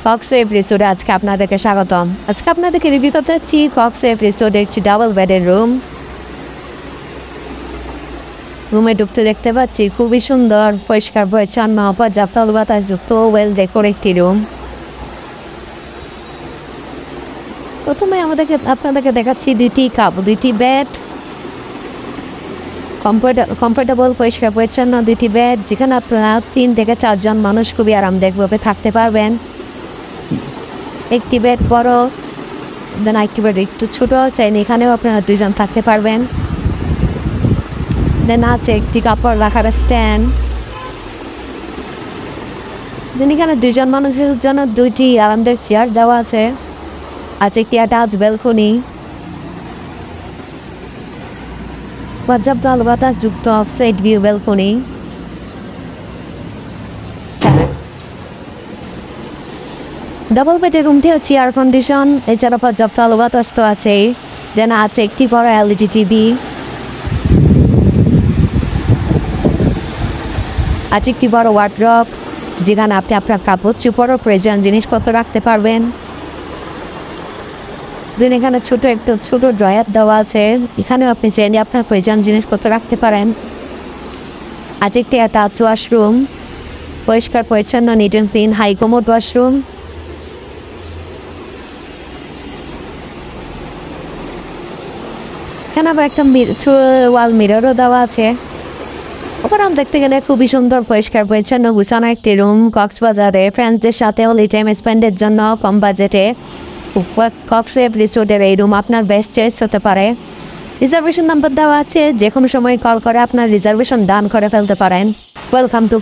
কক্সওয়েভ রিসোর্টে আজকে আপনাদেরকে স্বাগতম। আজকে আপনাদেরকে রিভিউ করতে যাচ্ছি কক্সওয়েভ রিসোর্টের একটি ডাবল বেডের রুমে ঢুকতে দেখতে পাচ্ছি খুবই সুন্দর, পরিষ্কার পরিচ্ছন্ন, পর্যাপ্ত আলো বাতাসযুক্ত, ওয়েল ডেকোর একটি রুম। প্রথমে আপনাদেরকে দেখাচ্ছি দুইটি বেড, কমফোর্টেবল, পরিষ্কার পরিচ্ছন্ন দুইটি বেড, যেখানে আপনারা 3 থেকে 4 জন মানুষ খুবই আরামদায়কভাবে থাকতে পারবেন। একটি বেড বড়, দেন একটি বেড একটু ছোট, চাইলে এখানেও আপনারা 2 জন থাকতে পারবেন। দেন আছে একটি কাপড় রাখার স্ট্যান্ড। দেন এখানে 2 জন মানুষের জন্য 2টি আরামদায়ক চেয়ার দেওয়া আছে। একটি অ্যাটাচ ব্যালকনি, পর্যাপ্ত আলো বাতাস যুক্ত অফসাইড ভিউ ব্যালকনি। ডাবল বেডের রুমটি হচ্ছে এয়ার কন্ডিশন, এছাড়া পর্যাপ্ত আলো বাতাস তো আছেই। দেন আছে একটি বড় LED টিভি, আছে একটি বড় ওয়ার্ড্রব, যেখানে আপনি আপনার কাপড় চোপড় ও প্রয়োজন জিনিসপত্র রাখতে পারবেন। দেন এখানে ছোট ড্রয়ার দেওয়া আছে, এখানেও আপনি চাইলে আপনার প্রয়োজন জিনিসপত্র রাখতে পারেন। আছে একটি অ্যাটাচ ওয়াশরুম, পরিষ্কার পরিচ্ছন্ন, neat and clean, high commode washroom. এখানে আবার একটা ওয়াল মিররও দেওয়া আছে। ওভারঅল দেখতে গেলে খুবই সুন্দর, পরিষ্কার পরিচ্ছন্ন, গুছানো একটি রুম। কক্সবাজারে ফ্রেন্ডসদের সাথে হলি টাইম স্পেন্ডের জন্য কম বাজেটে কক্সওয়েভ রিসোর্টের এই রুম আপনার বেস্ট চয়েস হতে পারে। রিজার্ভেশন নাম্বার দেওয়া আছে, যে কোনো সময় কল করে আপনার রিজার্ভেশন ডান করে ফেলতে পারেন। Welcome to